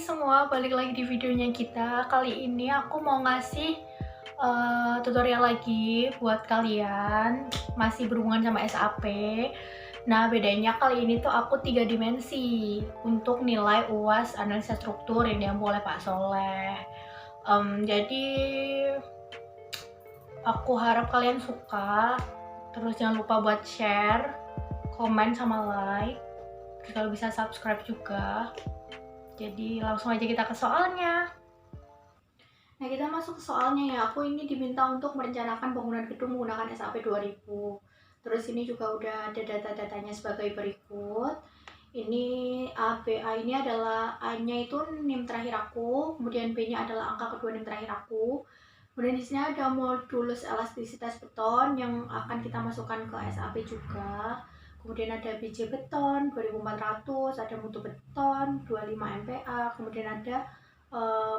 semua, balik lagi di videonya kita. Kali ini aku mau ngasih tutorial lagi buat kalian, masih berhubungan sama SAP. Nah, bedanya kali ini tuh aku 3 dimensi untuk nilai UAS analisa struktur yang diambil oleh Pak Soleh. Jadi aku harap kalian suka. Terus jangan lupa buat share, komen sama like. Terus kalau bisa subscribe juga. Jadi langsung aja kita ke soalnya. Nah, kita masuk ke soalnya ya. Aku ini diminta untuk merencanakan bangunan gedung menggunakan SAP 2000. Terus ini juga udah ada data-datanya sebagai berikut. Ini A, B, A ini adalah A-nya itu NIM terakhir aku, kemudian B-nya adalah angka kedua NIM terakhir aku. Kemudian di sini ada modulus elastisitas beton yang akan kita masukkan ke SAP juga. Kemudian ada biji beton 2400, ada mutu beton 25 MPa, kemudian ada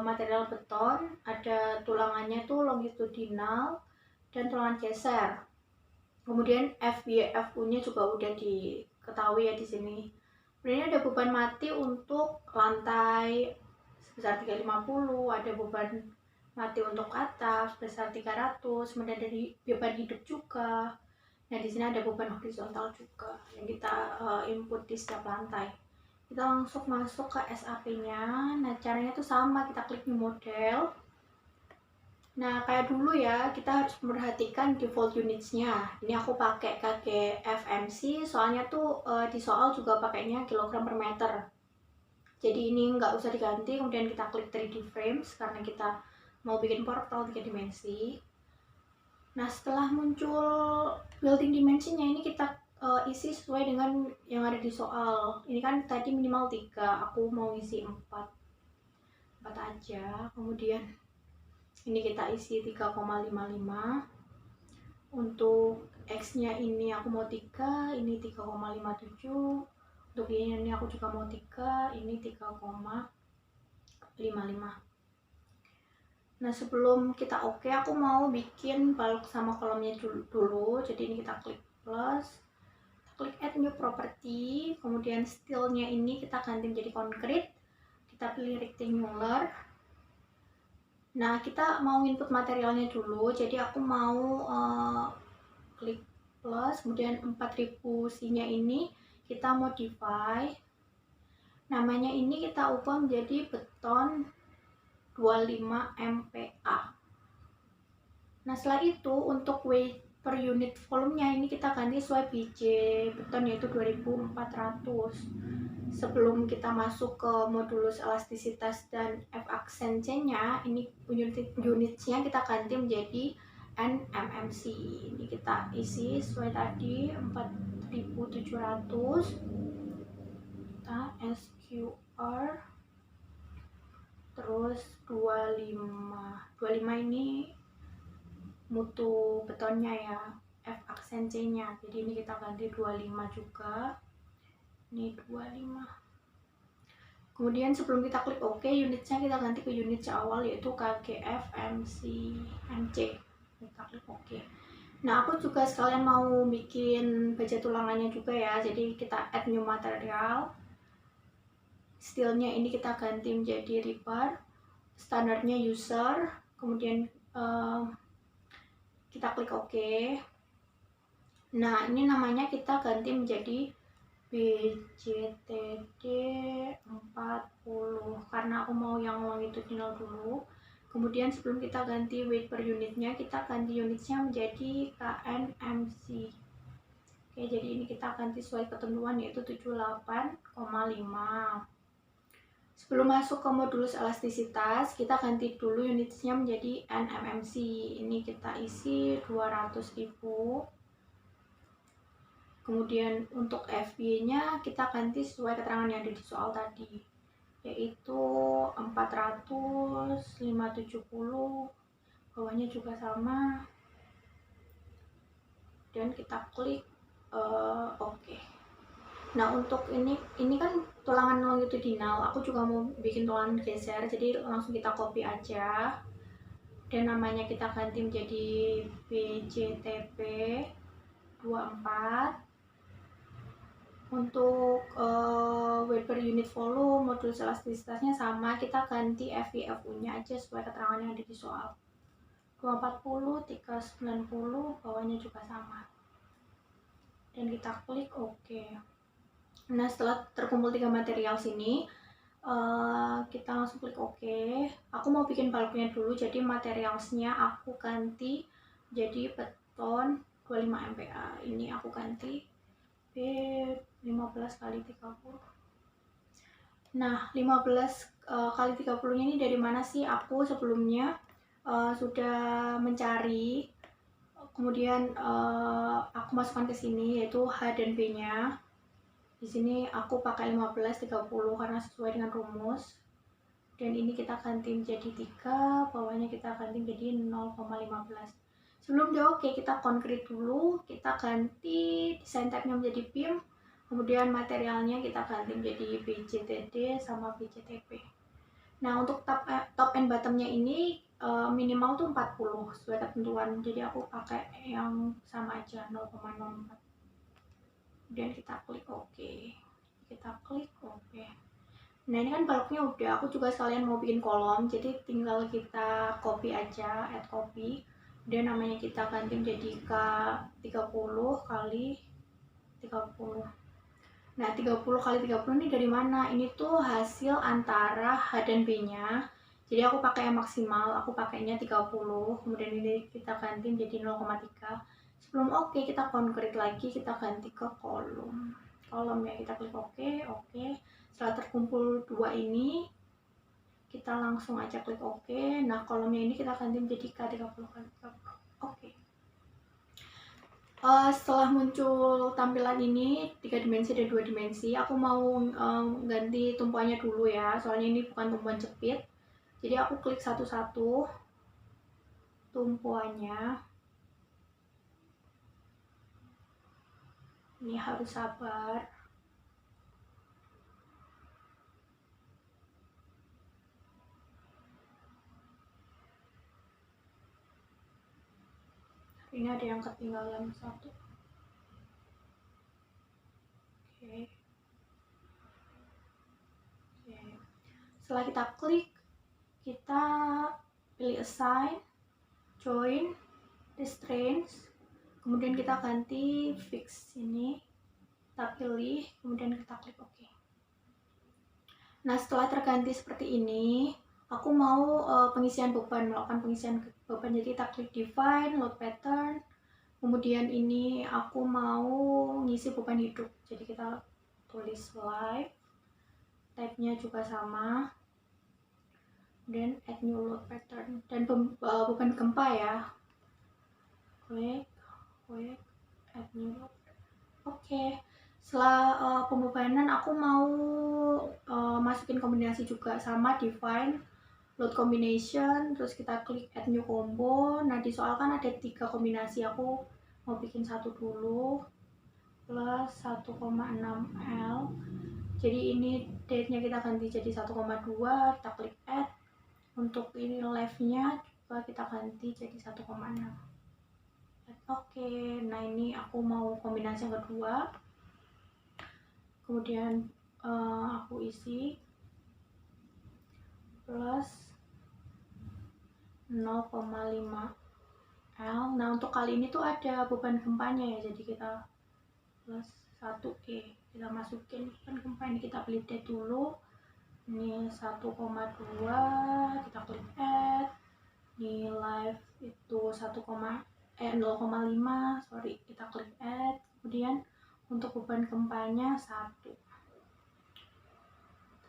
material beton, ada tulangannya tuh longitudinal dan tulangan geser. Kemudian FYFU-nya juga udah diketahui ya di sini. Kemudian ada beban mati untuk lantai sebesar 350, ada beban mati untuk atap sebesar 300, kemudian dari beban hidup juga. Nah, di sini ada beban horizontal juga yang kita input di setiap lantai. Kita langsung masuk ke SAP-nya. Nah, caranya tuh sama, kita klik new model. Nah, kayak dulu ya, kita harus memperhatikan default units-nya. Ini aku pakai KGFMC, soalnya tuh di soal juga pakainya kilogram per meter. Jadi ini nggak usah diganti, kemudian kita klik 3D frames karena kita mau bikin portal 3 dimensi. Nah, setelah muncul building dimensinya, ini kita isi sesuai dengan yang ada di soal. Ini kan tadi minimal 3, aku mau isi 4 aja. Kemudian ini kita isi 3,55. Untuk X nya ini aku mau 3, ini 3,57. Untuk Y ini aku juga mau 3, ini 3,55. Nah, sebelum kita oke, aku mau bikin balok sama kolomnya dulu. Jadi ini kita klik plus, kita klik add new property, kemudian stylenya ini kita ganti menjadi concrete, kita pilih rectangular. Nah, kita mau input materialnya dulu, jadi aku mau klik plus, kemudian 4000 C-nya ini kita modify. Namanya ini kita ubah menjadi beton 25 MPa. Nah, setelah itu untuk weight per unit volumenya ini kita ganti sesuai biji beton yaitu 2400. Sebelum kita masuk ke modulus elastisitas dan F aksen C-nya, ini unitnya kita ganti menjadi NMMC. Ini kita isi sesuai tadi 4700. Kita SQR terus 25 ini mutu betonnya ya, F aksen C nya, jadi ini kita ganti 25 juga, ini 25. Kemudian sebelum kita klik OK, unitnya kita ganti ke unit awal yaitu KGFMC. Kita klik OK. Nah, aku juga sekalian mau bikin baja tulangannya juga ya, jadi kita add new material. Stylenya ini kita ganti menjadi rebar, standarnya user, kemudian kita klik OK. Nah, ini namanya kita ganti menjadi BJTD 40 karena aku mau yang longitudinal dulu. Kemudian sebelum kita ganti weight per unitnya, kita ganti unitnya menjadi KNMC. Oke, jadi ini kita ganti sesuai ketentuan yaitu 78,5. Sebelum masuk ke modulus elastisitas, kita ganti dulu unitnya menjadi NMMC. Ini kita isi 200.000. Kemudian untuk FY-nya kita ganti sesuai keterangan yang ada di soal tadi, yaitu 400, 570, bawahnya juga sama. Dan kita klik OK. Nah, untuk ini kan tulangan longitudinal, aku juga mau bikin tulangan geser, jadi langsung kita copy aja dan namanya kita ganti menjadi BJTP 24. Untuk weight per unit volume, modulus elastisitasnya sama, kita ganti FV/FU nya aja sesuai keterangan yang ada di soal. 240, 390, bawahnya juga sama. Dan kita klik OK. Nah, setelah terkumpul 3 material sini, kita langsung klik OK. Aku mau bikin baloknya dulu, jadi materialsnya aku ganti jadi beton 25 MPa. Ini aku ganti B15 kali 30. Nah, 15 kali 30 nya ini dari mana sih? Aku sebelumnya sudah mencari, kemudian aku masukkan ke sini yaitu H dan B-nya. Di sini aku pakai 15 30 karena sesuai dengan rumus. Dan ini kita ganti menjadi 3, bawahnya kita ganti menjadi 0,15. Sebelum di OK, kita konkret dulu, kita ganti desain type-nya menjadi BIM, kemudian materialnya kita ganti menjadi BJTD sama BJTP. Nah, untuk top and bottom-nya ini minimal tuh 40 sesuai ketentuan, jadi aku pakai yang sama aja 0,04. Kemudian kita klik OK. Kita klik OK. Nah, ini kan baloknya udah, aku juga sekalian mau bikin kolom, jadi tinggal kita copy aja, add copy. Dan namanya kita ganti menjadi K30 kali 30. Nah, 30 kali 30 ini dari mana? Ini tuh hasil antara H dan B-nya. Jadi aku pakai yang maksimal, aku pakainya 30, kemudian ini kita ganti menjadi 0,3. Sebelum OK, kita konkret lagi, kita ganti ke kolom. Kolomnya kita klik OK, OK. Setelah terkumpul 2 ini, kita langsung aja klik OK. Nah, kolomnya ini kita ganti menjadi K30 kali 30. OK. Setelah muncul tampilan ini 3 dimensi dan 2 dimensi, aku mau ganti tumpuannya dulu ya, soalnya ini bukan tumpuan jepit. Jadi aku klik satu-satu tumpuannya. Ini harus sabar. Ini ada yang ketinggalan satu. Oke. Setelah kita klik, kita pilih assign, join, restraints, kemudian kita ganti fix ini, kita pilih, kemudian kita klik OK. Nah, setelah terganti seperti ini, aku mau melakukan pengisian beban. Jadi kita klik define, load pattern, kemudian ini aku mau ngisi beban hidup. Jadi kita tulis live, type-nya juga sama, dan add new load pattern, dan beban gempa ya. Klik, add new load. Oke. Setelah pembebanan, aku mau masukin kombinasi juga, sama define, load combination, terus kita klik add new combo. Nah, di soal kan ada 3 kombinasi, aku mau bikin satu dulu, plus 1,6 L. Jadi ini date-nya kita ganti jadi 1,2, kita klik add. Untuk ini left-nya juga kita ganti jadi 1,6. Oke, nah ini aku mau kombinasi yang kedua. Kemudian aku isi plus 0,5 L. Nah, untuk kali ini tuh ada beban gempanya ya, jadi kita plus 1E, kita masukin beban gempa ini, kita validate dulu. Ini 1,2, kita klik add. Ini live itu 0,5, kita klik add. Kemudian untuk beban gempanya 1.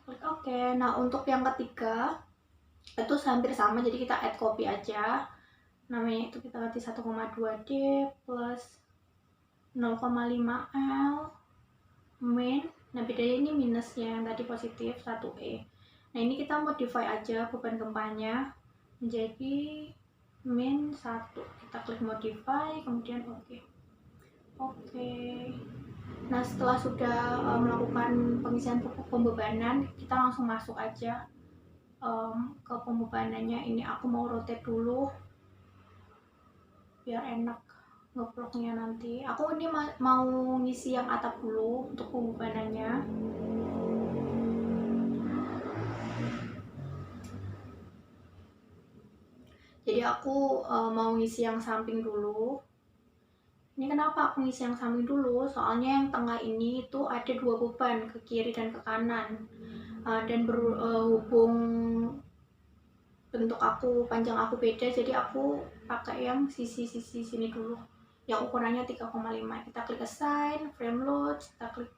Klik OK. Nah, untuk yang ketiga itu hampir sama, jadi kita add copy aja. Namanya itu kita ganti 1,2D plus 0,5 L main. Nah, bedanya ini minusnya, yang tadi positif 1E. Nah, ini kita modify aja beban gempanya menjadi min 1. Kita klik modify, kemudian OK. Oke. Nah, setelah sudah melakukan pengisian pembebanan, kita langsung masuk aja ke pembebanannya. Ini aku mau rotate dulu biar enak ngeploknya nanti. Aku ini mau ngisi yang atap dulu untuk pembebanannya. jadi aku mau ngisi yang samping dulu. Ini kenapa aku ngisi yang samping dulu? Soalnya yang tengah ini itu ada 2 beban, ke kiri dan ke kanan. Dan berhubung bentuk aku, panjang aku beda, jadi aku pakai yang sisi-sisi sini dulu, yang ukurannya 3,5. Kita klik assign, frame load, kita klik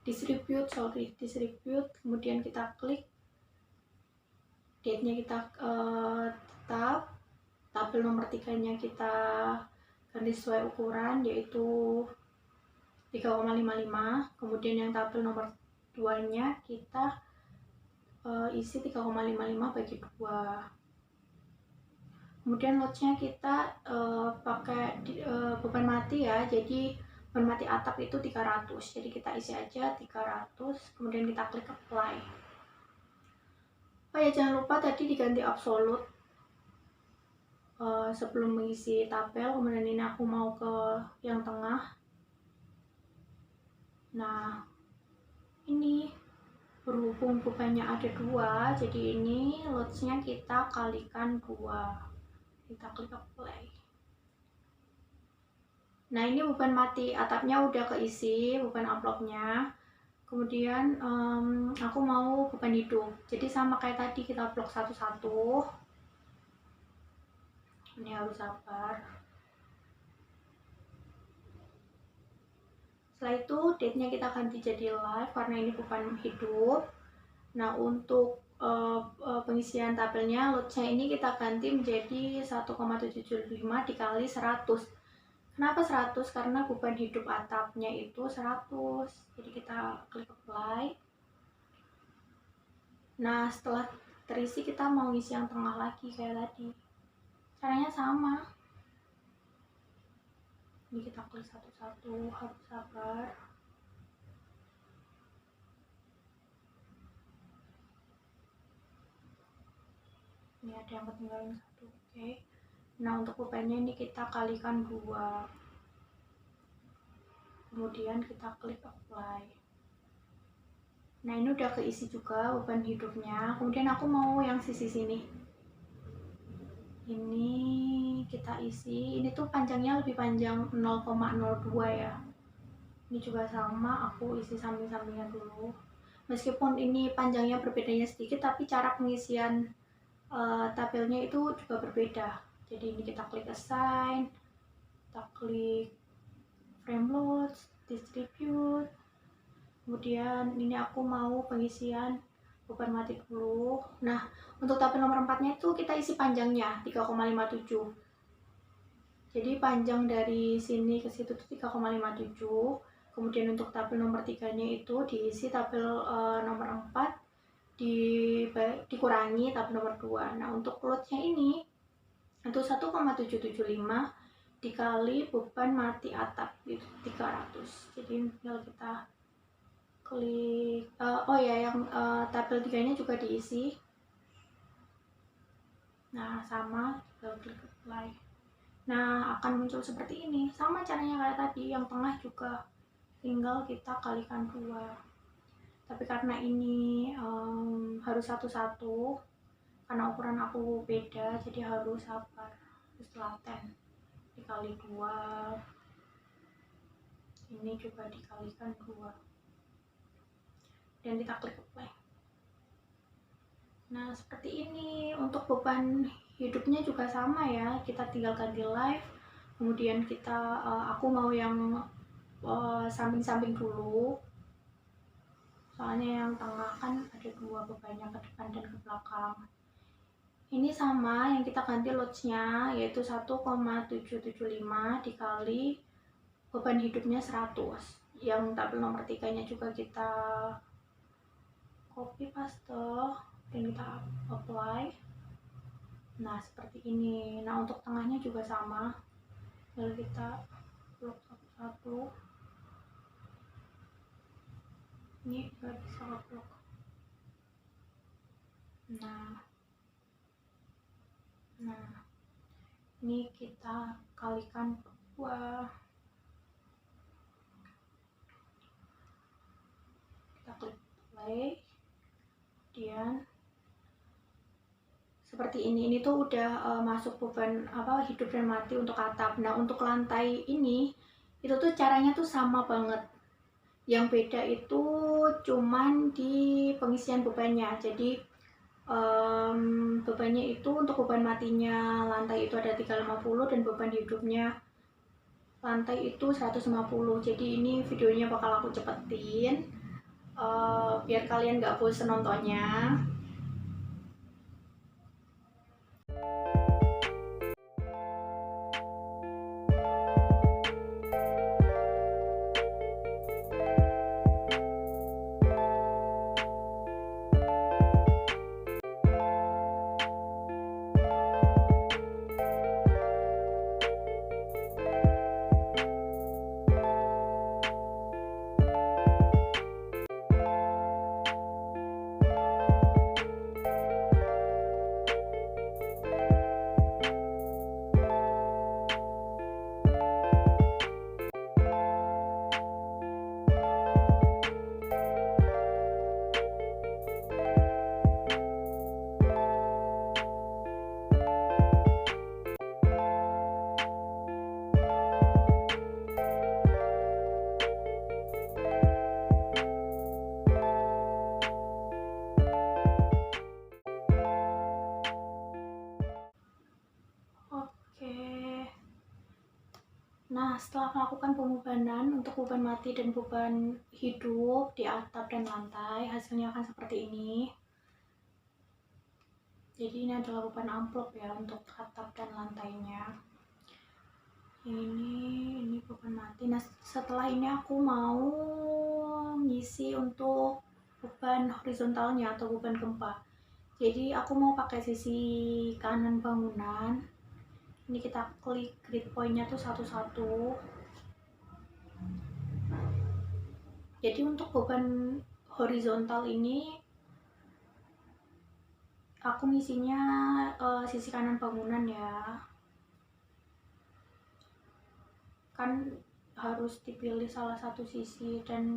distribute, kemudian kita klik date-nya, kita tetap, tabel nomor 3-nya kita ganti sesuai ukuran, yaitu 3,55. Kemudian yang tabel nomor 2-nya kita isi 3,55 bagi 2. Kemudian loads-nya kita pakai beban mati ya, jadi beban mati atap itu 300, jadi kita isi aja 300, kemudian kita klik apply. Oh ya, jangan lupa tadi diganti absolute sebelum mengisi tabel. Kemudian ini aku mau ke yang tengah. Nah, ini berhubung bebannya ada 2, jadi ini loads-nya kita kalikan 2. Kita klik apply. Nah, ini beban mati atapnya udah keisi, beban amplopnya. Kemudian aku mau beban hidup, jadi sama kayak tadi, kita blok satu-satu. Ini harus sabar. Setelah itu date-nya kita ganti jadi live karena ini beban hidup. Nah, untuk pengisian tabelnya, load-nya ini kita ganti menjadi 1,75 dikali 100. Kenapa 100? Karena beban hidup atapnya itu 100. Jadi kita klik apply. Nah, setelah terisi kita mau ngisi yang tengah lagi kayak tadi. Caranya sama. Ini kita klik satu-satu, harus sabar. Ini ada yang ketinggalan 1, oke. Nah, untuk bebannya ini kita kalikan 2. Kemudian kita klik apply. Nah, ini udah keisi juga beban hidupnya. Kemudian aku mau yang sisi sini. Ini kita isi. Ini tuh panjangnya lebih panjang 0,02 ya. Ini juga sama, aku isi samping-sampingnya dulu. Meskipun ini panjangnya berbedanya sedikit, tapi cara pengisian tabelnya itu juga berbeda. Jadi ini kita klik assign, kita klik frame load, distribute. Kemudian ini aku mau pengisian beban mati dulu. Nah, untuk tabel nomor 4-nya itu kita isi panjangnya 3,57. Jadi panjang dari sini ke situ tuh 3,57. Kemudian untuk tabel nomor 3-nya itu diisi tabel nomor 4 dikurangi tabel nomor 2. Nah, untuk load-nya ini itu 1,775 dikali beban mati atap itu 300. Jadi tinggal kita klik oh ya, yang tabel 3-nya juga diisi. Nah, sama, tinggal klik apply. Nah, akan muncul seperti ini. Sama caranya kayak tadi, yang tengah juga tinggal kita kalikan 2. Tapi karena ini harus satu-satu, karena ukuran aku beda, jadi harus sabar, harus telaten. Dikali 2, ini juga dikalikan 2, dan kita klik apply. Nah, seperti ini. Untuk beban hidupnya juga sama ya, kita tinggal ganti live. Kemudian kita aku mau yang samping-samping dulu, soalnya yang tengah kan ada 2 bebannya, ke depan dan ke belakang. Ini sama, yang kita ganti loads-nya yaitu 1,775 dikali beban hidupnya 100. Yang tabel nomor 3-nya juga kita copy paste dan kita apply. Nah, seperti ini. Nah, untuk tengahnya juga sama, lalu kita blok satu-satu. Ini nggak bisa blok. Nah, ini kita kalikan 2. Kita klik play. Kemudian seperti ini tuh udah masuk beban hidup dan mati untuk atap. Nah untuk lantai ini itu tuh caranya tuh sama banget, yang beda itu cuman di pengisian bebannya. Jadi bebannya itu untuk beban matinya lantai itu ada 350 dan beban hidupnya lantai itu 150. Jadi ini videonya bakal aku cepetin biar kalian gak bosen nontonnya. Oke. Nah, setelah melakukan pembebanan untuk beban mati dan beban hidup di atap dan lantai, hasilnya akan seperti ini. Jadi ini adalah beban amplop ya untuk atap dan lantainya. Ini beban mati. Nah, setelah ini aku mau ngisi untuk beban horizontalnya atau beban gempa. Jadi aku mau pakai sisi kanan bangunan. Ini kita klik grid point-nya tuh satu-satu. Jadi untuk beban horizontal ini aku ngisinya sisi kanan bangunan ya. Kan harus dipilih salah satu sisi dan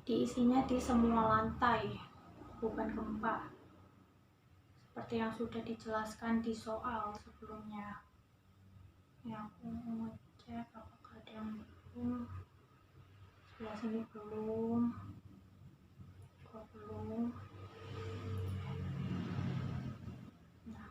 diisinya di semua lantai beban gempa. Seperti yang sudah dijelaskan di soal sebelumnya. Ya, aku mau cek apakah ada yang belum. Sebelah sini belum. Kok belum. Nah.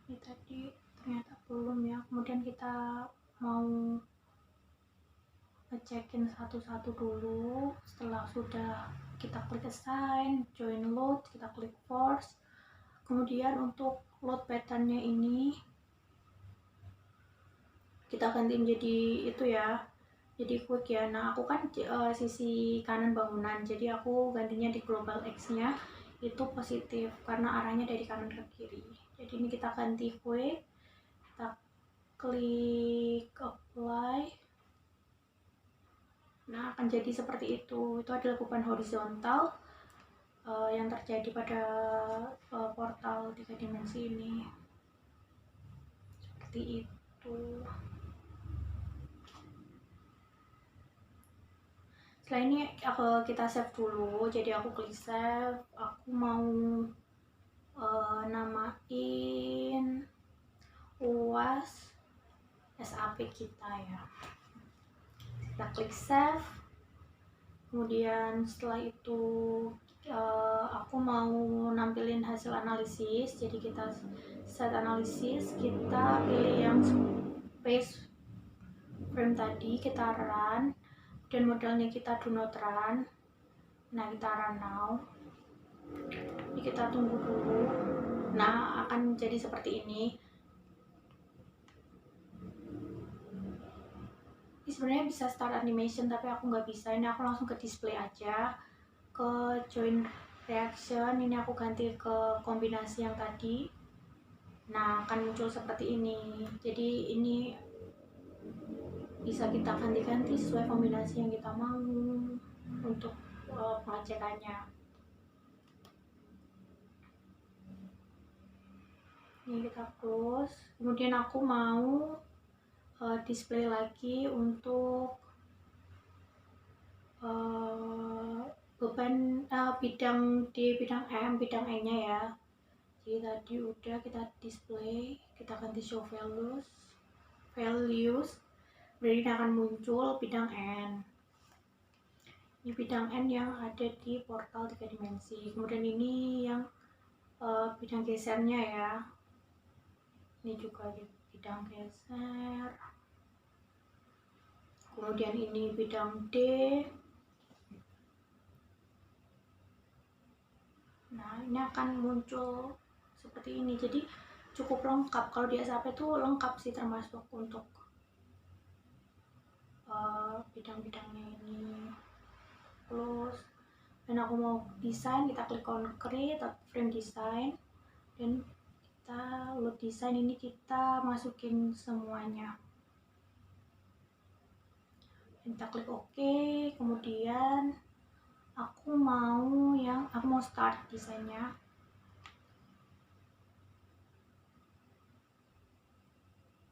Ini tadi ternyata belum ya. Kemudian kita mau ngecekin satu-satu dulu. Setelah sudah kita klik assign, join load, kita klik force. Kemudian untuk load patternnya ini kita ganti menjadi itu ya, jadi quick ya. Nah aku kan sisi kanan bangunan, jadi aku gantinya di global X nya itu positif karena arahnya dari kanan ke kiri. Jadi ini kita ganti quick, kita klik apply. Nah akan jadi seperti itu adalah beban horizontal yang terjadi pada portal 3 dimensi ini. Seperti itu. Setelah ini kita save dulu. Jadi aku klik save. Aku mau namain UAS SAP kita ya. Kita klik save. Kemudian setelah itu aku mau nampilin hasil analisis. Jadi kita set analisis, kita pilih yang space frame tadi, kita run, dan modelnya kita do not run. Nah kita run now. Ini kita tunggu dulu. Nah akan jadi seperti ini. Ini sebenarnya bisa start animation tapi aku nggak bisa. Ini aku langsung ke display aja, ke join reaction. Ini aku ganti ke kombinasi yang tadi. Nah akan muncul seperti ini. Jadi ini bisa kita ganti-ganti sesuai kombinasi yang kita mau untuk pengecekannya. Ini kita close. Kemudian aku mau display lagi untuk beban bidang di bidang M, bidang E nya ya. Jadi tadi udah kita display, kita ganti show values, berarti akan muncul bidang N. Ini bidang N yang ada di portal 3 dimensi. Kemudian ini yang bidang gesernya ya. Ini juga di bidang geser. Kemudian ini bidang D. Nah, ini akan muncul seperti ini. Jadi cukup lengkap. Kalau di SAP itu lengkap sih, termasuk untuk bidang-bidangnya ini. Terus, dan aku mau desain, kita klik on create frame design, dan kita load design. Ini kita masukin semuanya. Dan kita klik OK. Kemudian aku mau start desainnya.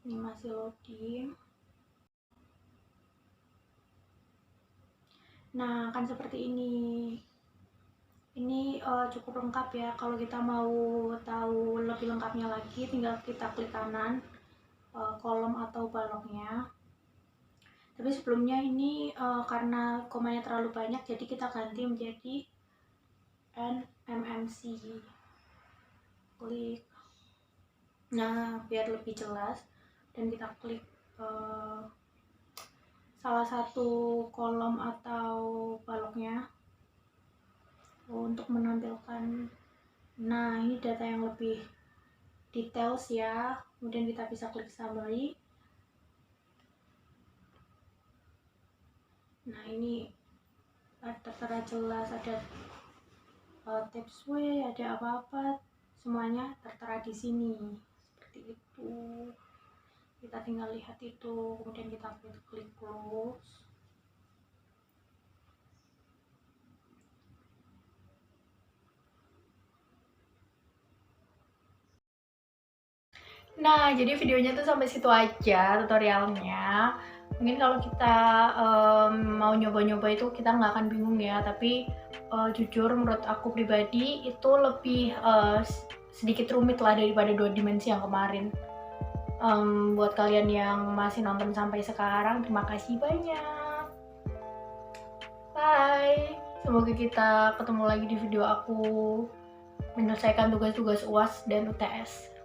Ini masih loading. Nah, akan seperti ini. Ini cukup lengkap ya. Kalau kita mau tahu lebih lengkapnya lagi, tinggal kita klik kanan kolom atau baloknya. Tapi sebelumnya ini karena komennya terlalu banyak, jadi kita ganti menjadi NMMC. Klik. Nah, biar lebih jelas, dan kita klik salah satu kolom atau baloknya untuk menampilkan. Nah, ini data yang lebih details ya. Kemudian kita bisa klik summary. Nah, ini tertera jelas, ada tips way, ada apa-apa, semuanya tertera di sini. Seperti itu. Kita tinggal lihat itu, kemudian kita klik close. Nah, jadi videonya tuh sampai situ aja tutorialnya. Mungkin kalau kita mau nyoba-nyoba itu kita nggak akan bingung ya, tapi jujur menurut aku pribadi itu lebih sedikit rumit lah daripada 2 dimensi yang kemarin. Buat kalian yang masih nonton sampai sekarang, terima kasih banyak. Bye. Semoga kita ketemu lagi di video aku menyelesaikan tugas-tugas UAS dan UTS.